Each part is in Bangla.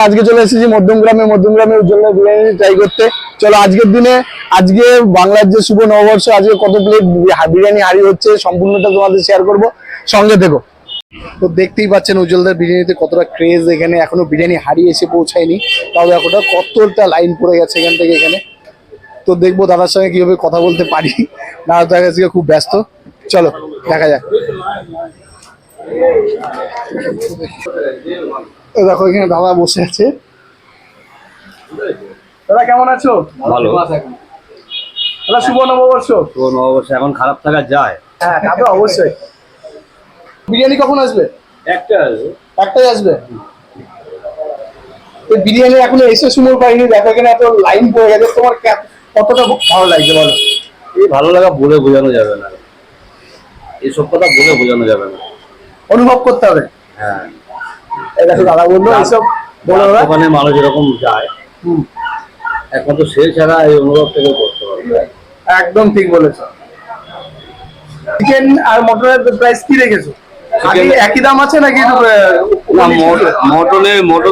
আজকে চলে এসেছি মধ্যমগ্রামে উজ্জ্বলের বিরিয়ানি ট্রাই করতে। চলো আজকের দিনে আজকে বাংলার যে শুভ নববর্ষ, আজকে কত প্লেট বিরিয়ানি হাঁড়ি হচ্ছে সম্পূর্ণটা তোমাদের শেয়ার করবো, সঙ্গে থেকো। তো দেখতেই পাচ্ছেন উজ্জ্বলদার বিরিয়ানিতে কতটা ক্রেজ। এখানে এখনো বিরিয়ানি হাঁড়ি এসে পৌঁছায়নি, তাও এখনটা কতটা লাইন পড়ে গেছে এখান থেকে এখানে। তো দেখবো দাদার সঙ্গে কিভাবে কথা বলতে পারি, না তো আজকে খুব ব্যস্ত। চলো দেখা যাক। দেখো এখানে দাদা বসে আছে। দাদা কেমন আছো? ভালো। দাদা শুভ নববর্ষ। শুভ নববর্ষ। এখন খারাপ থাকা যায়? হ্যাঁ তা তো অবশ্যই। বিরিয়ানি কখন আসবে? একটাই আসবে। এই বিরিয়ানি এখনো এসে সুমোর পাইনি, দেখো এখানে এত লাইন পড়ে গেছে। তোমার কতটা ভালো লাগছে বলো? এই ভালো লাগা বলে বোঝানো যাবে না, এইসব কথা বলে বোঝানো যাবে না, অনুভব করতে হবে। হ্যাঁ এই দেখো দাদা বললো এইসব বলো। ওখানে মানুষ এরকম যায়, এখন তো সে ছাড়া এই অনুভব থেকে করতে পারবে। একদম ঠিক বলেছো। চিকেন আর মটনের প্রাইস কি রেখেছো? একই দাম আছে নাকি? মটন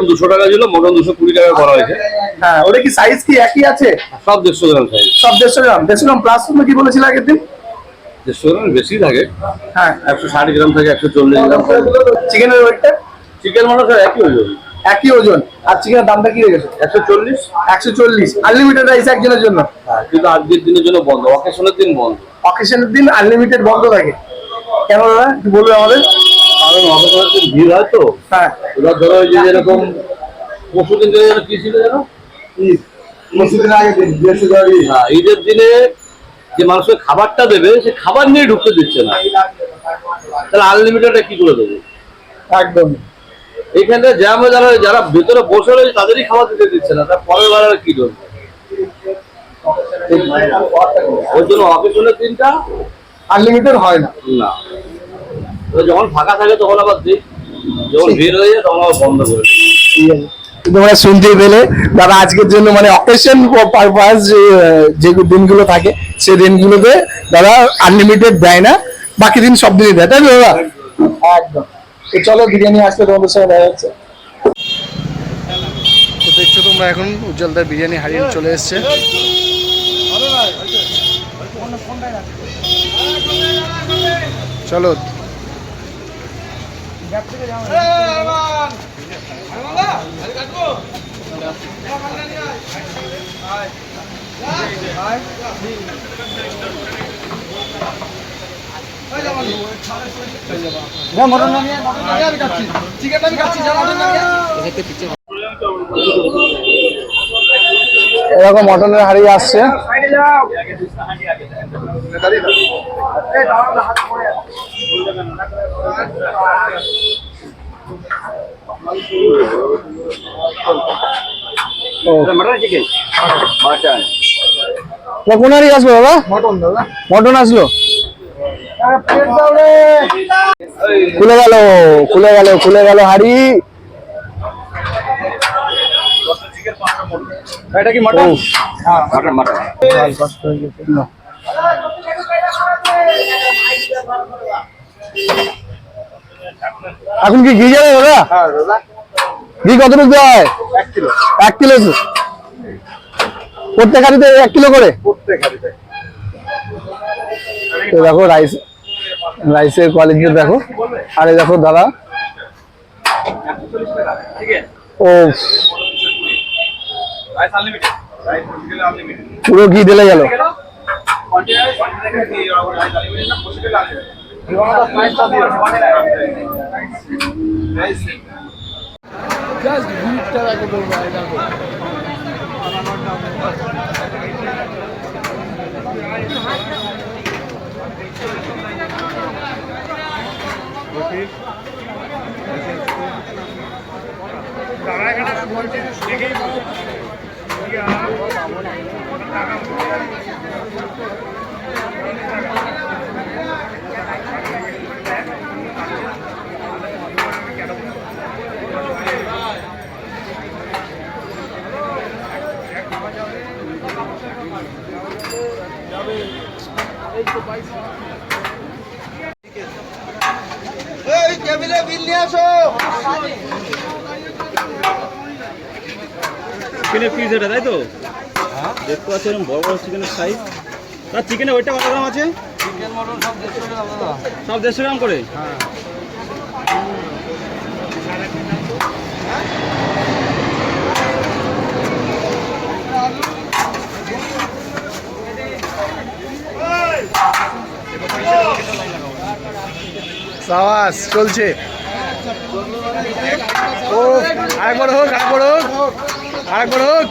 200 টাকা ছিল, মটন 220 টাকা করা হয়েছে। হ্যাঁ, ওটা কি সাইজ কি একই আছে? সব 150 গ্রাম সাইজ। সব 150 গ্রাম প্লাস। তুমি কি বলেছিলে আগের দিন? 150 গ্রাম বেশি থাকে। হ্যাঁ, 160 গ্রাম থাকে, 140 গ্রাম। চিকেনের ওয়েটটা? চিকেন মটন একই ওজন। একই ওজন। আর চিকেনের দামটা কি রেখেছো? 140 আনলিমিটেড রাইস একজনের জন্য। হ্যাঁ, কিন্তু আজকের দিনের জন্য বন্ধ, অকেশনের দিন বন্ধ। অকেশনের দিন আনলিমিটেড বন্ধ থাকে কেন দাদা, কি বলবে আমাদের? কারণ অকেশনের দিন ভিড় হয় তো। হ্যাঁ, এবার ধরো ওই যে যেরকম পরশুদিন কি ছিল যেন, পরশুদিন আগের দিন হ্যাঁ, ঈদের দিনে যে মানুষকে খাবারটা দেবে সে খাবার নিয়ে ঢুকতে দিচ্ছে না, তাহলে আনলিমিটেডটা কি করে দেবে? একদম। এইখানে জ্যামে যারা ভেতরে বসে রয়েছে তাদেরই খাবার দিতে দিচ্ছে না, তার পরের বার আর কি করবে? ওই জন্য অকেশনের দিনটা আনলিমিটেড হয় না। না, যখন ফাঁকা থাকে তখন আবার দিই, যখন ভিড় হয়ে যায় তখন আবার বন্ধ করে দিই। তোমরা শুনতেই পেলে দাদা আজকের জন্য মানে অকেশন পারপাস যে দিনগুলো থাকে সেই দিনগুলোতে দাদা আনলিমিটেড দেয় না, বাকি দিন সব দিনই দেয়, তাই তো দাদা? একদম। তো চলো বিরিয়ানি আসলে তোমাদের সঙ্গে দেখা যাচ্ছে। তো দেখছো তোমরা এখন উজ্জ্বলদার বিরিয়ানি হারিয়ে চলে এসছে। চলো এরকম মটনের হাড়ি আসছে। কোন হাড়ি আসলো দাদা? মটন আসলো। খুলে গেল হাড়ি। এটা কি মটন? হ্যাঁ, মটন। এখন কি ঘি যাবে দাদা? হ্যাঁ দাদা। ঘি কতটুকু দেওয়া হয়? 1 কিলো। প্রত্যেক হাড়িতে 1 কিলো করে? তো দেখো রাইসের কোয়ালিটি দেখো। আরে দেখো দাদা, ও পুরো ঘি ঢেলে গেল। এই টেবিলে বিল নিয়ে আসো। চিকেনের পিস এটা তাই তো? দেখতে পাচ্ছি এরকম বড় বড় চিকেনের সাইজ। তার চিকেনের ওইটা কত গ্রাম আছে? চিকেন মটন সব 150 গ্রাম দাদা। সব 150 গ্রাম করে? হ্যাঁ। সাবাস চলছে। ও আরেকবার হোক, আরেকবার হোক, আরেকবার হোক।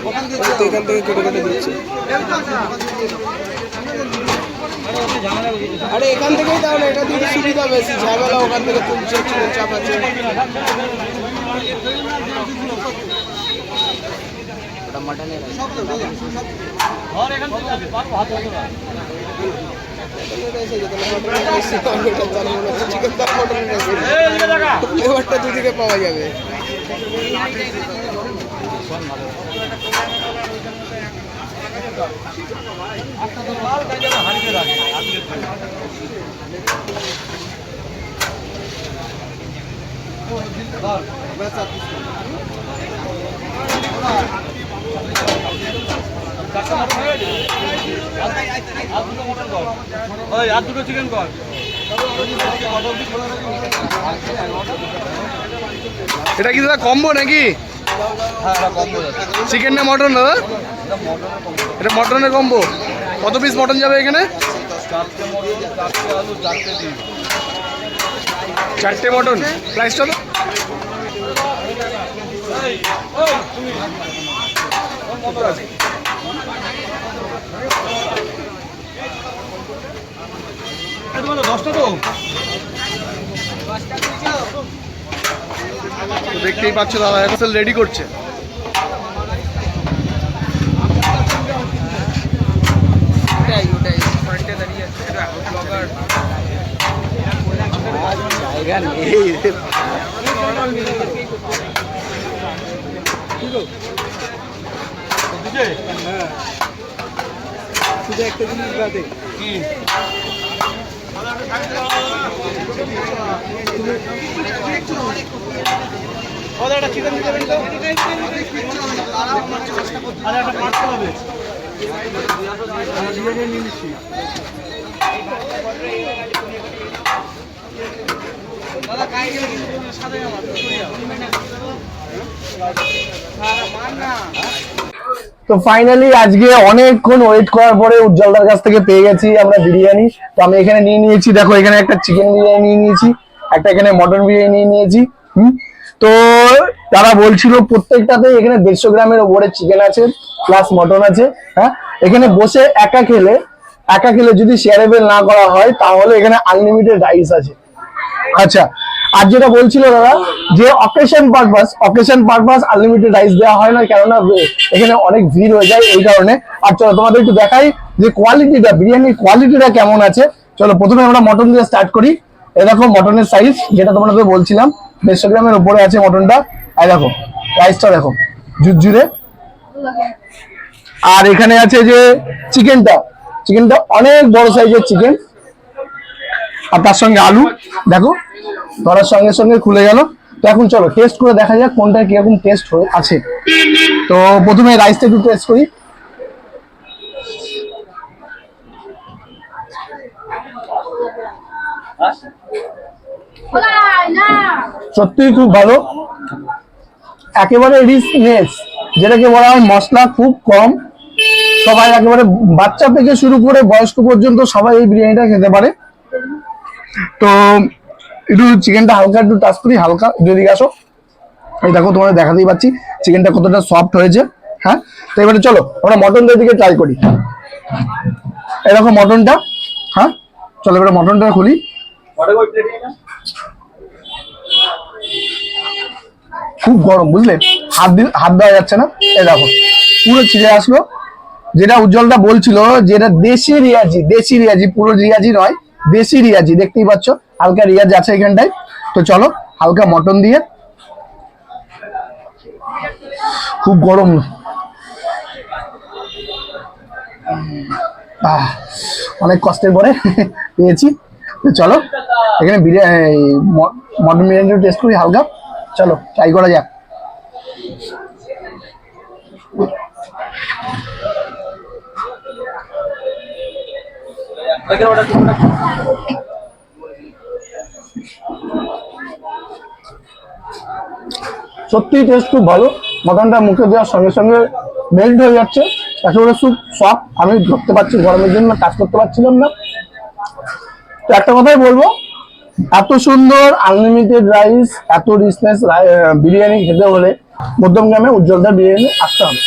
এখান থেকে কেটে কেটে দিচ্ছে। আরে এখান থেকেই তাহলে এটা দিতে সুবিধা বেশি, ঝামেলা ওখান থেকে তুলছে, চাপ আছে। ফ্লেভারটা দুদিকে পাওয়া যাবে। আর দুটো চিকেন কর। এটা কি দাদা কম্বো নাকি? চিকেন না মটন দাদা? এটা মটনের কম্বো। কত পিস মটন যাবে এখানে? 4টে মটন। প্রাইসটা তো দেখতেই পাচ্ছ দাদা এখন রেডি করছে। জায়গা নেই। শুধু একটা জিনিস বাদে কি একটা চিকেন দিতে পারেন তো? আর একটা পার্সেল হবে। তো ফাইনালি আজকে অনেকক্ষণ ওয়েট করার পরে উজ্জ্বলদার কাছ থেকে পেয়ে গেছি আমরা বিরিয়ানি। তো আমি এখানে নিয়ে নিয়েছি, দেখো এখানে একটা চিকেন বিরিয়ানি নিয়ে নিয়েছি, একটা এখানে মটন বিরিয়ানি নিয়ে নিয়েছি। তো তারা বলছিল প্রত্যেকটাতে এখানে 150 গ্রামের ওপরে চিকেন আছে প্লাস মটন আছে। হ্যাঁ, এখানে বসে একা খেলে যদি শেয়ারেবল না করা হয় তাহলে এখানে আনলিমিটেড রাইস আছে। আচ্ছা, আর যেটা বলছিল দাদা যে অকেশন পারপাস আনলিমিটেড রাইস দেওয়া হয় না, কেননা এখানে অনেক ভিড় হয়ে যায় এই কারণে। আর চলো তোমাদের একটু দেখাই যে কোয়ালিটিটা, বিরিয়ানির কোয়ালিটিটা কেমন আছে। চলো প্রথমে আমরা মটন দিয়ে স্টার্ট করি। এই দেখো মটনের সাইজ, যেটা তোমাদের বলছিলাম 150 গ্রামের উপরে আছে মটনটা। এই দেখো রাইসটা দেখো ঝুরঝুরে। আর এখানে আছে যে চিকেনটা অনেক বড় সাইজের চিকেন, আর তার সঙ্গে আলু দেখো ধরার সঙ্গে সঙ্গে খুলে গেল। তো এখন চলো টেস্ট করে দেখা যাক কোনটা কিরকম টেস্ট আছে। তো প্রথমে রাইসটা একটু টেস্ট করি। সত্যি খুব ভালো, একেবারে রিচনেস, যেটাকে বলা হয় মশলা খুব কম। সবাই একেবারে বাচ্চা থেকে শুরু করে বয়স্ক পর্যন্ত সবাই এই বিরিয়ানিটা খেতে পারে। তো একটু চিকেনটা হালকা একটু টাচ করি, হালকা যদি আসো। এই দেখো তোমাদের দেখাতেই পাচ্ছি চিকেনটা কতটা সফট হয়েছে। হ্যাঁ, তো এবারে চলো আমরা মটনটার দিকে ট্রাই করি। এই দেখো মটনটা। হ্যাঁ চলো এবারে মটনটা খুলি। খুব গরম বুঝলে, হাত দেওয়া যাচ্ছে না। এই দেখো পুরো ছিঁড়ে আসলো। যেটা উজ্জ্বলটা বলছিল যে এটা দেশি রিয়াজি, পুরো রিয়াজি নয়, দেশি রিয়াজি। দেখতেই পাচ্ছ হালকা রিয়াজ আছে এখানটায়। তো চলো হালকা মটন দিয়ে, খুব গরম। অনেক কষ্টের পরে পেয়েছি। তো চলো এখানে মটন বিরিয়ানিটা টেস্ট করি হালকা। চলো ট্রাই করা যাক। সত্যি টেস্ট খুব ভালো। মটনটা মুখে দেওয়ার সঙ্গে সঙ্গে মেল্ট হয়ে যাচ্ছে, একেবারে খুব সফট। আমি ধরতে পারছি, গরমের জন্য কাজ করতে পারছিলাম না। তো একটা কথাই বলবো, এত সুন্দর আনলিমিটেড রাইস, এত রিচনেস বিরিয়ানি খেতে হলে মধ্যমগ্রামে উজ্জ্বলদার বিরিয়ানি আসতে হবে।